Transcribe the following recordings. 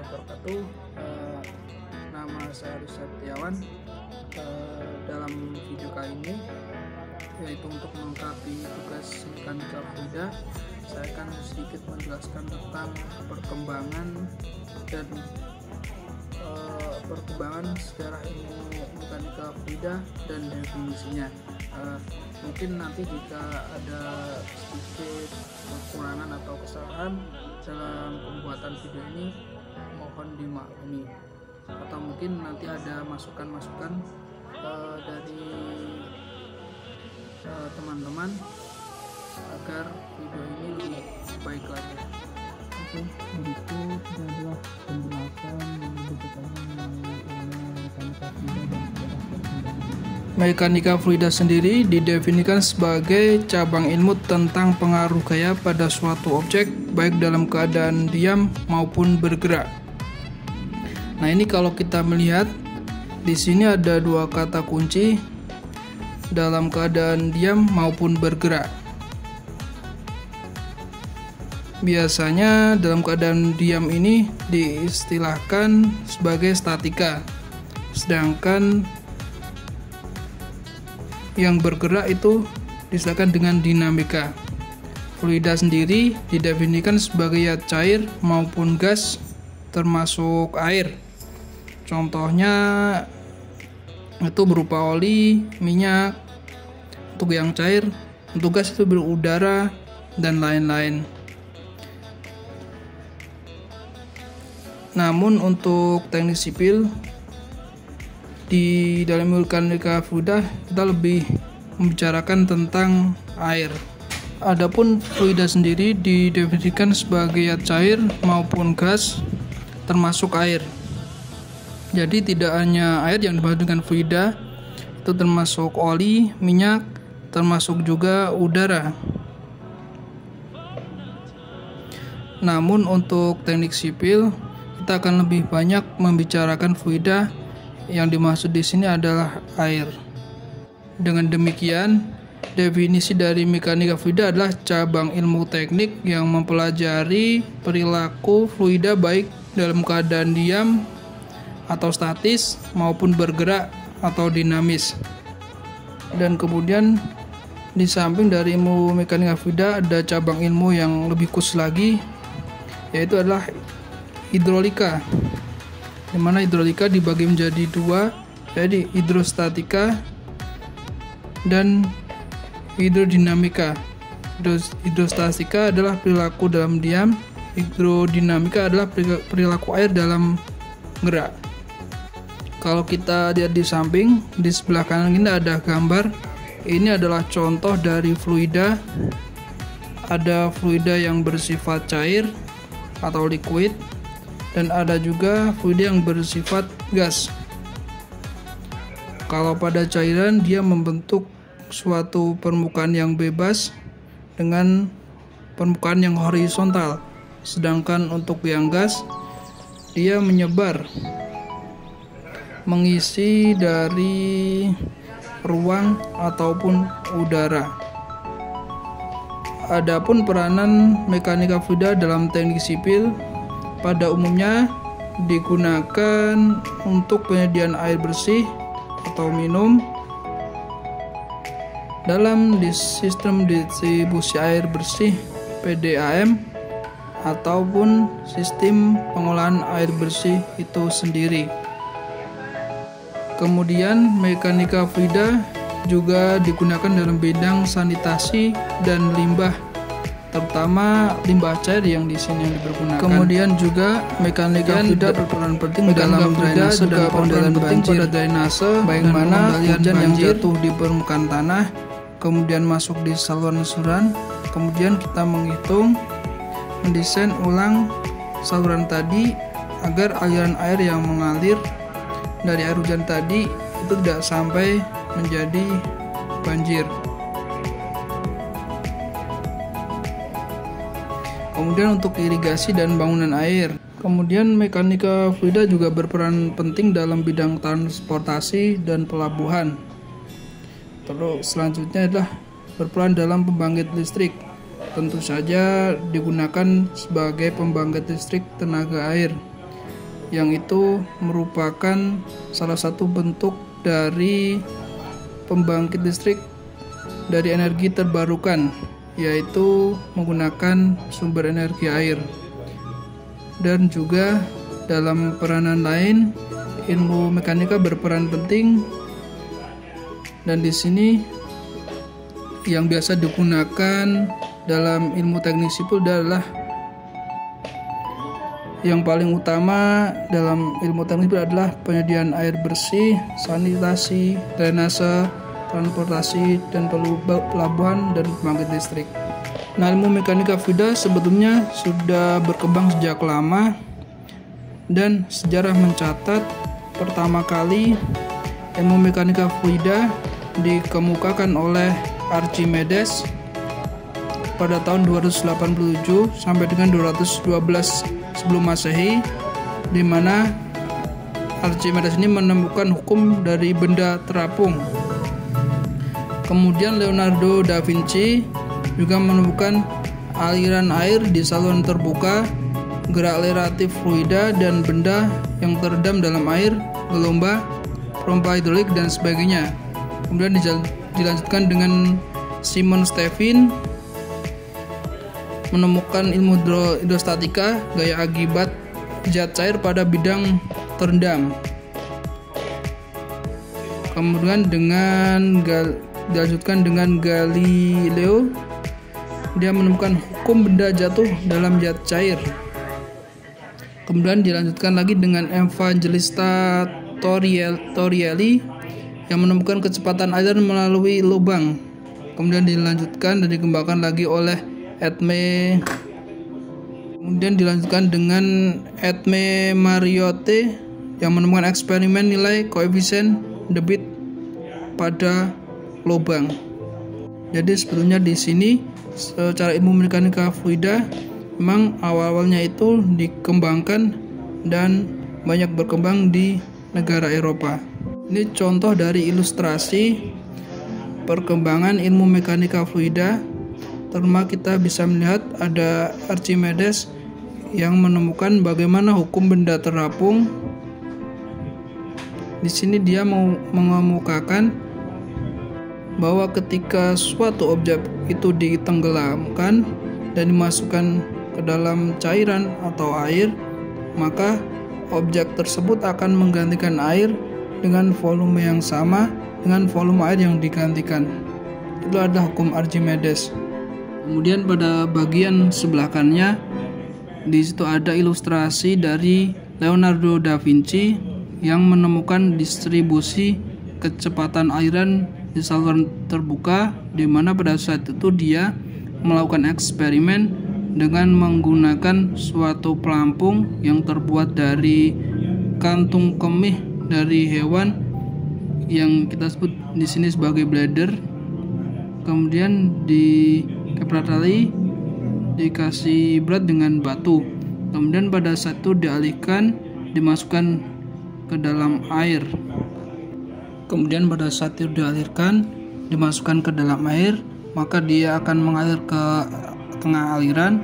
wabarakatuh. Nama saya Rizal Setiawan. Dalam video kali ini, yaitu untuk melengkapi tugas mekanika fluida, saya akan sedikit menjelaskan tentang perkembangan dan perkembangan sejarah ilmu mekanika fluida dan definisinya. Mungkin nanti jika ada sedikit kekurangan atau kesalahan dalam pembuatan video ini, mohon dimaklumi. Atau mungkin nanti ada masukan-masukan dari teman-teman agar video ini lebih baik lagi. Oke, berikut adalah penjelasan yang lebih detailnya mengenai ilmu mekanika fluida dan sejarah perkembangan. Mekanika fluida sendiri didefinisikan sebagai cabang ilmu tentang pengaruh gaya pada suatu objek, baik dalam keadaan diam maupun bergerak. Nah, ini kalau kita melihat di sini ada dua kata kunci, dalam keadaan diam maupun bergerak. Biasanya dalam keadaan diam ini diistilahkan sebagai statika, sedangkan yang bergerak itu disistilahkan dengan dinamika. Fluida sendiri didefinisikan sebagai cair maupun gas, termasuk air. Contohnya itu berupa oli, minyak. Untuk yang cair, untuk gas itu berudara dan lain-lain. Namun untuk teknik sipil di dalam mekanika fluida kita lebih membicarakan tentang air. Adapun fluida sendiri didefinisikan sebagai cair maupun gas, termasuk air. Jadi tidak hanya air yang dimaksud dengan fluida, itu termasuk oli, minyak, termasuk juga udara. Namun untuk teknik sipil kita akan lebih banyak membicarakan fluida, yang dimaksud di sini adalah air. Dengan demikian, definisi dari mekanika fluida adalah cabang ilmu teknik yang mempelajari perilaku fluida baik dalam keadaan diam atau statis maupun bergerak atau dinamis. Dan kemudian di samping dari ilmu mekanika fluida ada cabang ilmu yang lebih khusus lagi, yaitu adalah hidrolika, di mana hidrolika dibagi menjadi dua, jadi hidrostatika dan hidrodinamika. Hidrostatika adalah perilaku dalam diam, hidrodinamika adalah perilaku air dalam gerak. Kalau kita lihat di samping, di sebelah kanan kita ada gambar. Ini adalah contoh dari fluida. Ada fluida yang bersifat cair atau liquid, dan ada juga fluida yang bersifat gas. Kalau pada cairan, dia membentuk suatu permukaan yang bebas dengan permukaan yang horizontal. Sedangkan untuk yang gas, dia menyebar, mengisi dari ruang ataupun udara. Adapun peranan mekanika fluida dalam teknik sipil pada umumnya digunakan untuk penyediaan air bersih atau minum dalam sistem distribusi air bersih PDAM ataupun sistem pengolahan air bersih itu sendiri. Kemudian mekanika fluida juga digunakan dalam bidang sanitasi dan limbah, terutama limbah cair yang di sini yang dipergunakan. Kemudian juga mekanika fluida berperan penting dalam drainase dan pengendalian banjir, pada drainase, bagaimana hujan yang jatuh di permukaan tanah kemudian masuk di saluran-saluran. Kemudian kita menghitung, mendesain ulang saluran tadi agar aliran air yang mengalir dari air hujan tadi itu tidak sampai menjadi banjir. Kemudian untuk irigasi dan bangunan air. Kemudian mekanika fluida juga berperan penting dalam bidang transportasi dan pelabuhan. Terus selanjutnya adalah berperan dalam pembangkit listrik. Tentu saja digunakan sebagai pembangkit listrik tenaga air. yang itu merupakan salah satu bentuk dari pembangkit listrik dari energi terbarukan, yaitu menggunakan sumber energi air. Dan juga dalam peranan lain, ilmu mekanika berperan penting, dan di sini yang biasa digunakan dalam ilmu teknik sipil adalah yang paling utama dalam ilmu teknik sipil adalah penyediaan air bersih, sanitasi, drainase, transportasi, dan pelabuhan dan pembangkit listrik. Nah, ilmu mekanika fluida sebetulnya sudah berkembang sejak lama, dan sejarah mencatat pertama kali ilmu mekanika fluida dikemukakan oleh Archimedes pada tahun 287 sampai dengan 212 sebelum Masehi, di mana Archimedes ini menemukan hukum dari benda terapung. Kemudian Leonardo da Vinci juga menemukan aliran air di saluran terbuka, gerak relatif fluida, dan benda yang terendam dalam air, gelombang, pompa hidrolik, dan sebagainya. Kemudian dilanjutkan dengan Simon Stevin menemukan ilmu hidrostatika, gaya akibat zat cair pada bidang terendam. Kemudian dilanjutkan dengan Galileo, dia menemukan hukum benda jatuh dalam zat cair. Kemudian dilanjutkan lagi dengan Evangelista Torrielli yang menemukan kecepatan air melalui lubang. Kemudian dilanjutkan dan dikembangkan lagi oleh Kemudian dilanjutkan dengan Edme Mariotte yang menemukan eksperimen nilai koefisien debit pada lubang. Jadi sebetulnya di sini secara ilmu mekanika fluida memang awal-awalnya itu dikembangkan dan banyak berkembang di negara Eropa. Ini contoh dari ilustrasi perkembangan ilmu mekanika fluida. Terutama kita bisa melihat ada Archimedes yang menemukan bagaimana hukum benda terapung. Di sini dia mau mengemukakan bahwa ketika suatu objek itu ditenggelamkan dan dimasukkan ke dalam cairan atau air, maka objek tersebut akan menggantikan air dengan volume yang sama dengan volume air yang digantikan. Itu adalah hukum Archimedes. Kemudian pada bagian sebelah kanannya di situ ada ilustrasi dari Leonardo da Vinci yang menemukan distribusi kecepatan aliran di saluran terbuka, di mana pada saat itu dia melakukan eksperimen dengan menggunakan suatu pelampung yang terbuat dari kantung kemih dari hewan yang kita sebut di sini sebagai bladder. Kemudian dikasih berat dengan batu. Kemudian pada saat itu dialihkan, dimasukkan ke dalam air. Kemudian pada saat itu dialirkan, dimasukkan ke dalam air, maka dia akan mengalir ke tengah aliran.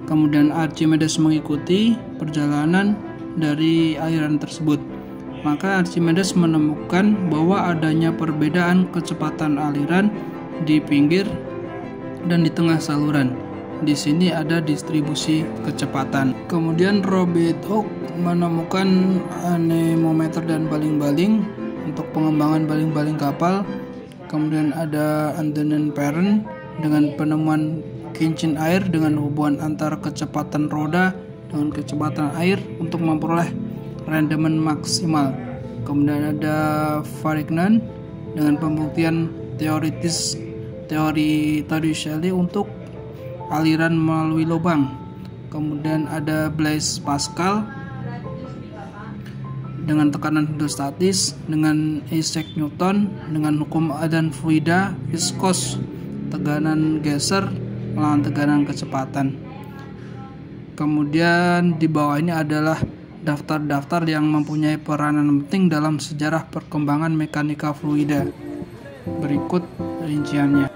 Kemudian Archimedes mengikuti perjalanan dari aliran tersebut. Maka Archimedes menemukan bahwa adanya perbedaan kecepatan aliran di pinggir dan di tengah saluran. Di sini ada distribusi kecepatan. Kemudian Robert Hooke menemukan anemometer dan baling-baling untuk pengembangan baling-baling kapal. Kemudian ada Antonin Perrin dengan penemuan kincin air dengan hubungan antara kecepatan roda dengan kecepatan air untuk memperoleh rendemen maksimal. Kemudian ada Varignan dengan pembuktian teoritis teori Torricelli untuk aliran melalui lubang. Kemudian ada Blaise Pascal dengan tekanan hidrostatis, dengan Isaac Newton dengan hukum aliran fluida viskos, tekanan geser melawan tekanan kecepatan. Kemudian di bawah ini adalah daftar-daftar yang mempunyai peranan penting dalam sejarah perkembangan mekanika fluida. Berikut rinciannya.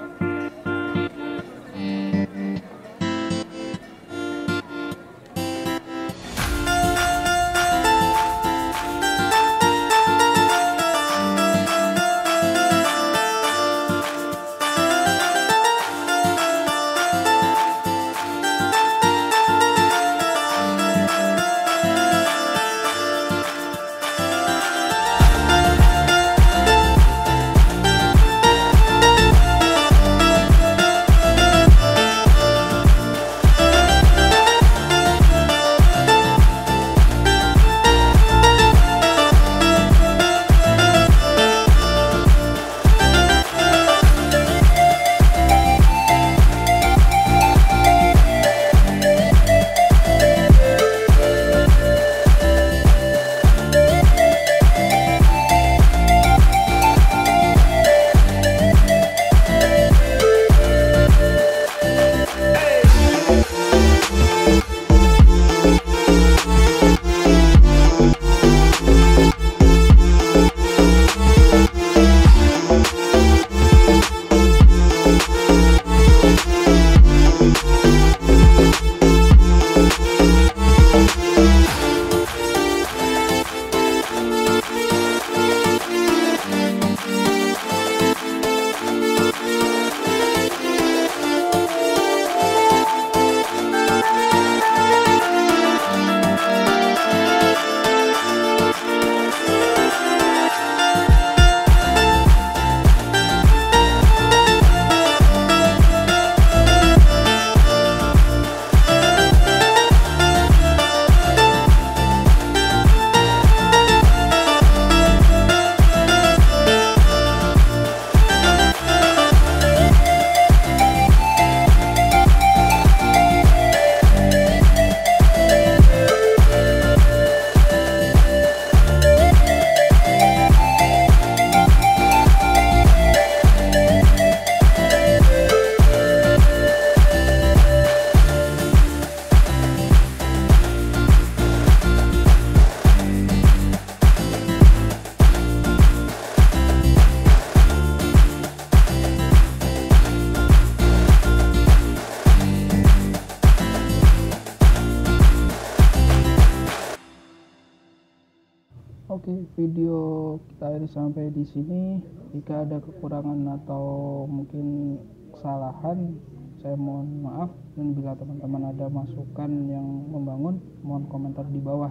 Oke, video kita akhiri sampai di sini. Jika ada kekurangan atau mungkin kesalahan, saya mohon maaf. Dan bila teman-teman ada masukan yang membangun, mohon komentar di bawah.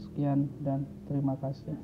Sekian dan terima kasih.